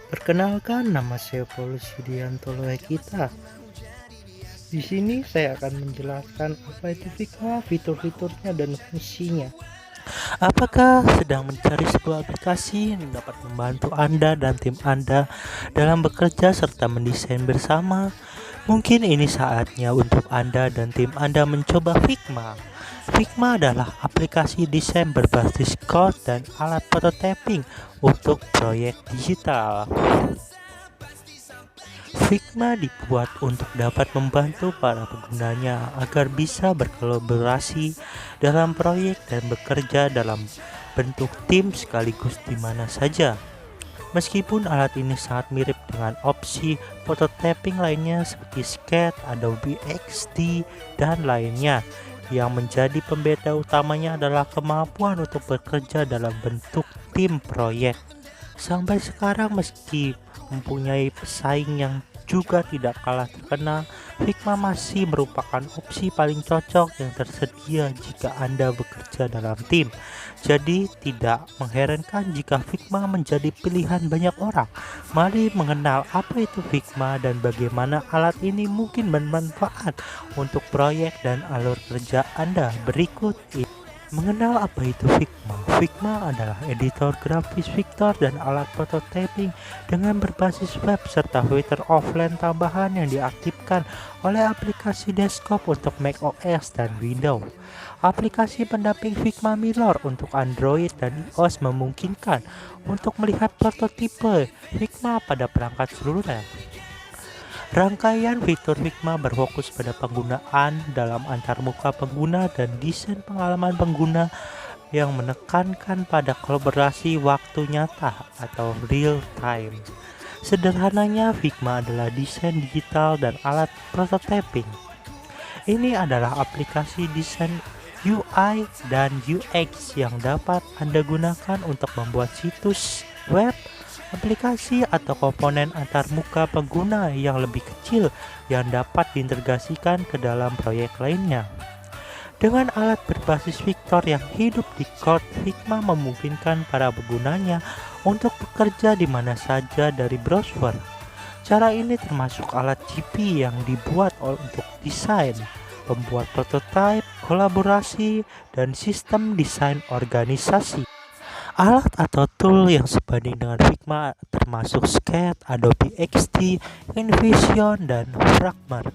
Perkenalkan, nama saya Paulus Yudianto Kita. Di sini saya akan menjelaskan apa itu Figma, fitur-fiturnya dan fungsinya. Apakah sedang mencari sebuah aplikasi yang dapat membantu Anda dan tim Anda dalam bekerja serta mendesain bersama? Mungkin ini saatnya untuk Anda dan tim Anda mencoba Figma. Figma adalah aplikasi desain berbasis code dan alat prototyping untuk proyek digital. Figma dibuat untuk dapat membantu para penggunanya agar bisa berkolaborasi dalam proyek dan bekerja dalam bentuk tim sekaligus di mana saja. Meskipun alat ini sangat mirip dengan opsi prototyping lainnya seperti Sketch, Adobe XD, dan lainnya, yang menjadi pembeda utamanya adalah kemampuan untuk bekerja dalam bentuk tim proyek. Sampai sekarang meski mempunyai pesaing yang juga tidak kalah terkenal, Figma masih merupakan opsi paling cocok yang tersedia jika Anda bekerja dalam tim. Jadi tidak mengherankan jika Figma menjadi pilihan banyak orang. Mari mengenal apa itu Figma dan bagaimana alat ini mungkin bermanfaat untuk proyek dan alur kerja Anda. Berikut ini. Mengenal apa itu Figma? Figma adalah editor grafis vektor dan alat prototyping dengan berbasis web serta fitur offline tambahan yang diaktifkan oleh aplikasi desktop untuk macOS dan Windows. Aplikasi pendamping Figma Mirror untuk Android dan iOS memungkinkan untuk melihat prototipe Figma pada perangkat seluler. Rangkaian fitur Figma berfokus pada penggunaan dalam antarmuka pengguna dan desain pengalaman pengguna yang menekankan pada kolaborasi waktu nyata atau real time. Sederhananya, Figma adalah desain digital dan alat prototyping. Ini adalah aplikasi desain UI dan UX yang dapat Anda gunakan untuk membuat situs web, aplikasi atau komponen antarmuka pengguna yang lebih kecil yang dapat diintegrasikan ke dalam proyek lainnya. Dengan alat berbasis vektor yang hidup di code, Figma memungkinkan para penggunanya untuk bekerja di mana saja dari browser. Cara ini termasuk alat GP yang dibuat untuk desain, pembuat prototipe, kolaborasi, dan sistem desain organisasi. Alat atau tool yang sebanding dengan Figma termasuk Sketch, Adobe XD, InVision, dan Fragment.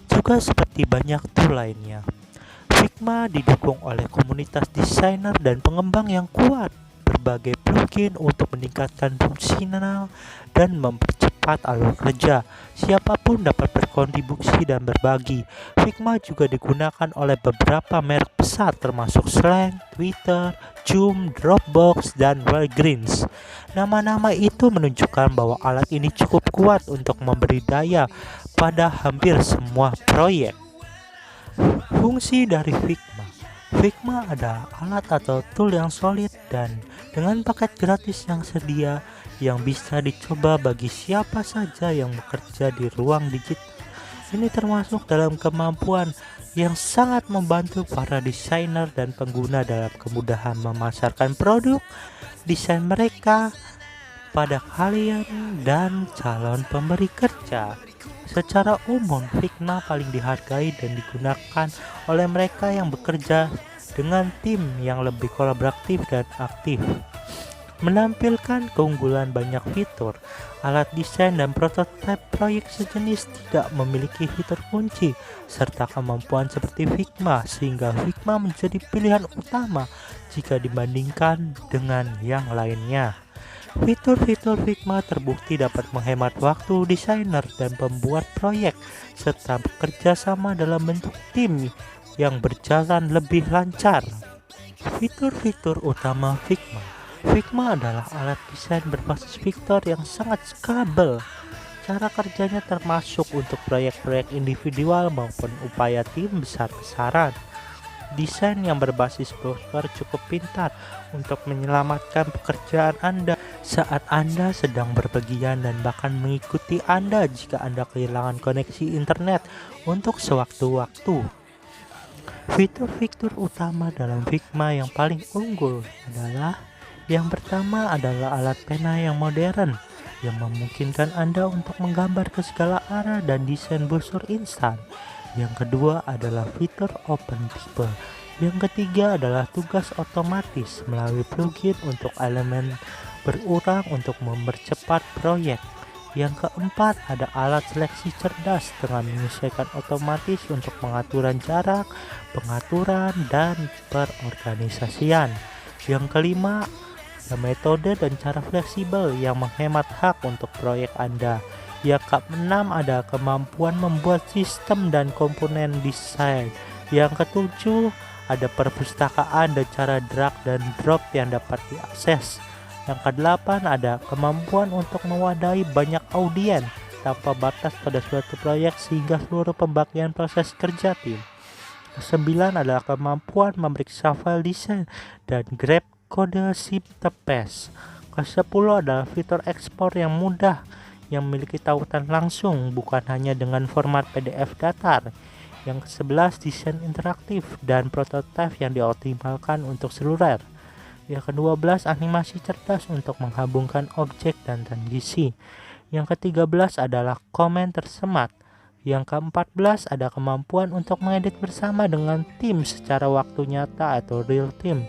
Juga seperti banyak tool lainnya, Figma didukung oleh komunitas desainer dan pengembang yang kuat. Berbagai plugin untuk meningkatkan fungsional dan mempercepat alur kerja. Siapapun dapat berkontribusi dan berbagi. Figma juga digunakan oleh beberapa merek besar termasuk Slack, Twitter, Zoom, Dropbox, dan Walgreens. Nama-nama itu menunjukkan bahwa alat ini cukup kuat untuk memberi daya pada hampir semua proyek. Fungsi dari Figma. Figma adalah alat atau tool yang solid dan dengan paket gratis yang sedia yang bisa dicoba bagi siapa saja yang bekerja di ruang digital. Ini termasuk dalam kemampuan yang sangat membantu para desainer dan pengguna dalam kemudahan memasarkan produk desain mereka pada kalian dan calon pemberi kerja. Secara umum, Figma paling dihargai dan digunakan oleh mereka yang bekerja dengan tim yang lebih kolaboratif dan aktif. Menampilkan keunggulan banyak fitur, alat desain dan prototipe proyek sejenis tidak memiliki fitur kunci serta kemampuan seperti Figma, sehingga Figma menjadi pilihan utama jika dibandingkan dengan yang lainnya. Fitur-fitur Figma terbukti dapat menghemat waktu desainer dan pembuat proyek serta bekerja sama dalam bentuk tim yang berjalan lebih lancar. Fitur-fitur utama Figma. Figma adalah alat desain berbasis vektor yang sangat scalable. Cara kerjanya termasuk untuk proyek-proyek individual maupun upaya tim besar-besaran. Desain yang berbasis browser cukup pintar untuk menyelamatkan pekerjaan Anda saat Anda sedang berpergian dan bahkan mengikuti Anda jika Anda kehilangan koneksi internet untuk sewaktu-waktu. Fitur-fitur utama dalam Figma yang paling unggul adalah yang pertama adalah alat pena yang modern. yang memungkinkan Anda untuk menggambar ke segala arah dan desain brosur instan. Yang kedua adalah fitur Open Type. Yang ketiga adalah tugas otomatis melalui plugin untuk elemen berurang untuk mempercepat proyek. Yang keempat ada alat seleksi cerdas dengan menyesuaikan otomatis untuk pengaturan jarak, pengaturan, dan perorganisasian. Yang kelima ada metode dan cara fleksibel yang menghemat hak untuk proyek Anda. Yang keenam ada kemampuan membuat sistem dan komponen desain. Yang ketujuh ada perpustakaan dan cara drag dan drop yang dapat diakses. Yang kedelapan ada kemampuan untuk mewadahi banyak audien tanpa batas pada suatu proyek sehingga seluruh pembagian proses kerja tim. Kesembilan adalah kemampuan memeriksa file desain dan grab kode SIP-TPS. Ke-10 adalah fitur ekspor yang mudah yang memiliki tautan langsung bukan hanya dengan format PDF datar. Yang ke-11 desain interaktif dan prototipe yang dioptimalkan untuk seluler. Yang ke-12 animasi cerdas untuk menghubungkan objek dan transisi. Yang ke-13 adalah komen tersemat. Yang ke-14 ada kemampuan untuk mengedit bersama dengan tim secara waktu nyata atau real time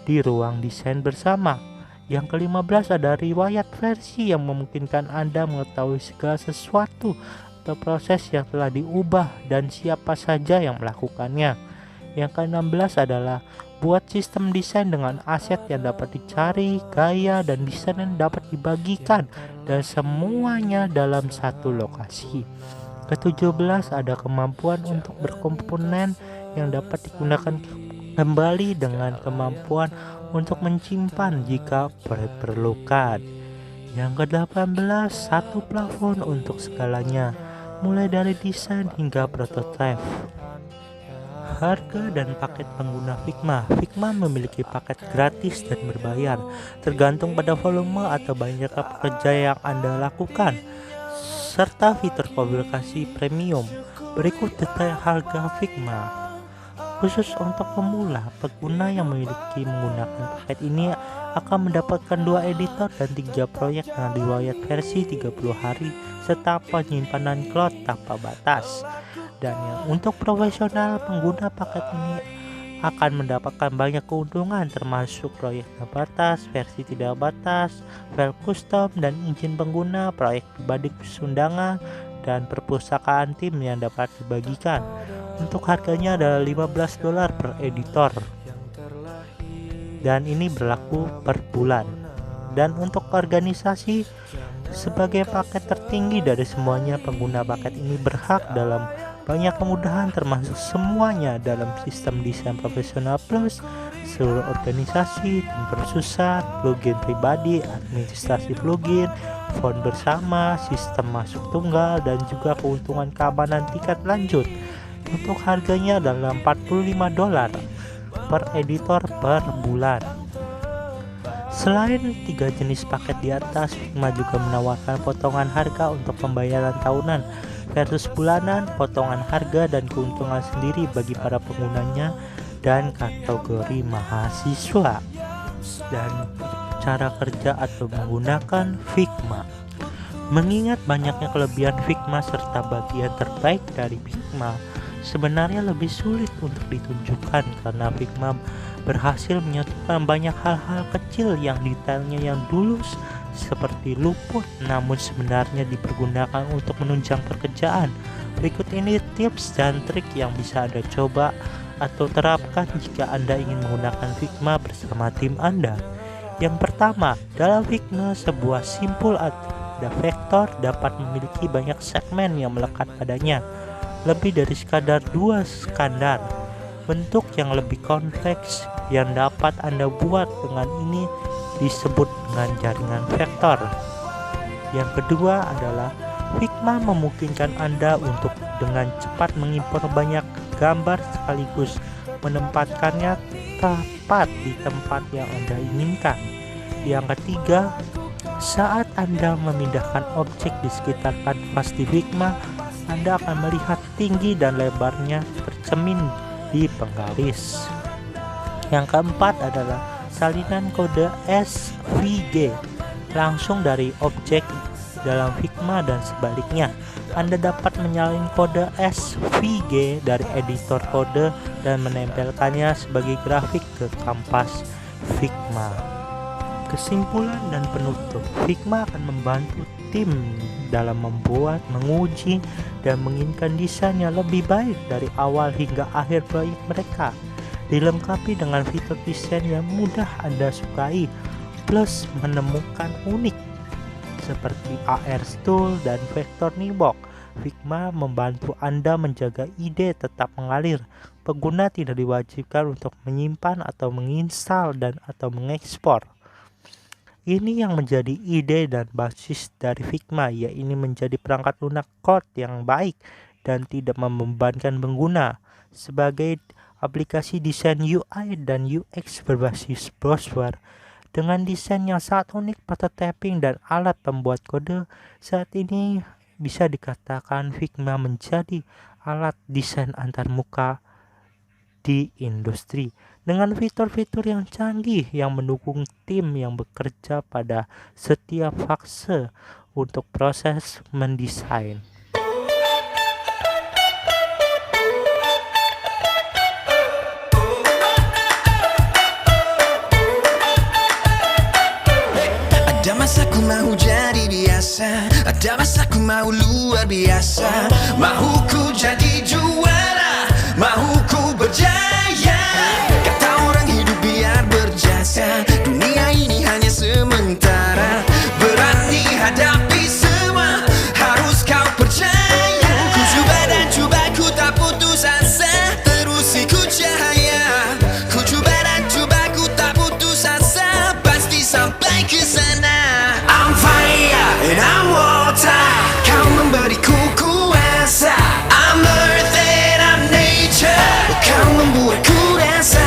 di ruang desain bersama. Yang ke-15 ada riwayat versi yang memungkinkan Anda mengetahui segala sesuatu atau proses yang telah diubah dan siapa saja yang melakukannya. Yang ke-16 adalah buat sistem desain dengan aset yang dapat dicari, gaya, dan desain yang dapat dibagikan dan semuanya dalam satu lokasi. Ke-17 ada kemampuan untuk berkomponen yang dapat digunakan kembali dengan kemampuan untuk menyimpan jika diperlukan. Yang ke-18 satu plafon untuk segalanya, mulai dari desain hingga prototipe. Harga dan paket pengguna Figma. Figma memiliki paket gratis dan berbayar, tergantung pada volume atau banyaknya pekerja yang Anda lakukan, serta fitur publikasi premium. Berikut detail harga Figma. Khusus untuk pemula, pengguna yang memiliki menggunakan paket ini akan mendapatkan 2 editor dan 3 proyek dengan riwayat versi 30 hari serta penyimpanan cloud tanpa batas. Dan yang untuk profesional, pengguna paket ini akan mendapatkan banyak keuntungan termasuk proyek terbatas, versi tidak batas, file custom dan izin pengguna, proyek pribadi undangan, dan perpustakaan tim yang dapat dibagikan. Untuk harganya adalah $15 per editor. Dan ini berlaku per bulan. Dan untuk organisasi, sebagai paket tertinggi dari semuanya, pengguna paket ini berhak dalam banyak kemudahan termasuk semuanya dalam sistem desain profesional plus, seluruh organisasi, tim bersusah, plugin pribadi, administrasi plugin, font bersama, sistem masuk tunggal, dan juga keuntungan keamanan tingkat lanjut. Untuk harganya adalah $45 per editor per bulan. Selain 3 jenis paket di atas, Figma juga menawarkan potongan harga untuk pembayaran tahunan versus bulanan, potongan harga dan keuntungan sendiri bagi para penggunanya, dan kategori mahasiswa. Dan cara kerja atau menggunakan Figma. Mengingat banyaknya kelebihan Figma serta bagian terbaik dari Figma, sebenarnya lebih sulit untuk ditunjukkan karena Figma berhasil menyatukan banyak hal-hal kecil yang detailnya yang dulu seperti luput namun sebenarnya dipergunakan untuk menunjang pekerjaan. Berikut ini tips dan trik yang bisa Anda coba atau terapkan jika Anda ingin menggunakan Figma bersama tim Anda. Yang pertama, dalam Figma sebuah simpul ada vektor dapat memiliki banyak segmen yang melekat padanya, lebih dari sekadar 2 standar. Bentuk yang lebih kompleks yang dapat Anda buat dengan ini disebut dengan jaringan vektor. Yang kedua adalah Figma memungkinkan Anda untuk dengan cepat mengimpor banyak gambar sekaligus menempatkannya tepat di tempat yang Anda inginkan. Yang ketiga, saat Anda memindahkan objek di sekitar kanvas di Figma, Anda akan melihat tinggi dan lebarnya tercermin di penggaris. Yang keempat adalah salinan kode SVG. langsung dari objek dalam Figma dan sebaliknya. Anda dapat menyalin kode SVG dari editor kode dan menempelkannya sebagai grafik ke kanvas Figma. Kesimpulan dan penutup, Figma akan membantu tim dalam membuat, menguji, dan menginginkan desain yang lebih baik dari awal hingga akhir proyek mereka. Dilengkapi dengan fitur desain yang mudah Anda sukai, plus menemukan unik seperti AR Tool dan Vector Nibok. Figma membantu Anda menjaga ide tetap mengalir. Pengguna tidak diwajibkan untuk menyimpan atau menginstal dan atau mengekspor. Ini yang menjadi ide dan basis dari Figma, yaitu menjadi perangkat lunak code yang baik dan tidak membebankan pengguna. Sebagai aplikasi desain UI dan UX berbasis browser, dengan desain yang sangat unik, prototyping, dan alat pembuat kode, saat ini bisa dikatakan Figma menjadi alat desain antarmuka di industri. Dengan fitur-fitur yang canggih yang mendukung tim yang bekerja pada setiap fase untuk proses mendesain. Ada masa ku mau jadi biasa, ada masa ku mau luar biasa. Mau ku jadi juara, mau ku berjaya. Kata orang hidup biar berjasa, dunia ini hanya sementara. Berani hadapi semua, harus kau percaya. Ku coba dan coba, ku tak putus asa, terus ikut cahaya. Ku coba dan coba, ku tak putus asa, pasti sampai ke sana. I'm fire and I'm water, kau memberiku kuasa. I'm earth and I'm nature, kau membuatku rasa.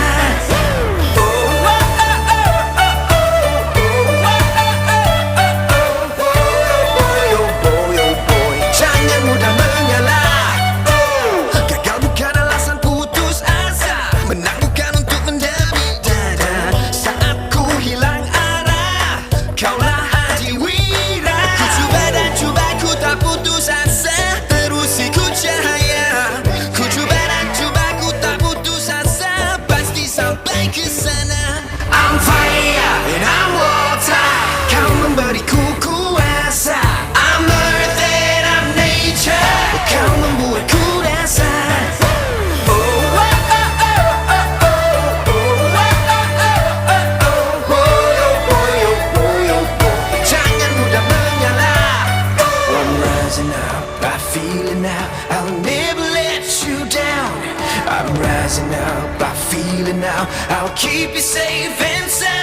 Jangan mudah mengalah, gagal bukan alasan putus asa. Menang bukan untuk mendemi dada. Saat ku hilang arah, kaulah adiwira. Ku coba dan coba, ku tak putus asa, terus ikut cahaya. Ku coba dan coba, ku tak putus asa, pasti sampai ke sana. I'm fire and I'm water, kau memberiku kuasa. I'm earth and I'm nature, kau membuatku rasa. Jangan mudah mengalah. I'm rising up, I feel it now, I'll never let you down. I'm rising up, I feel it now, I'll keep you safe and sound.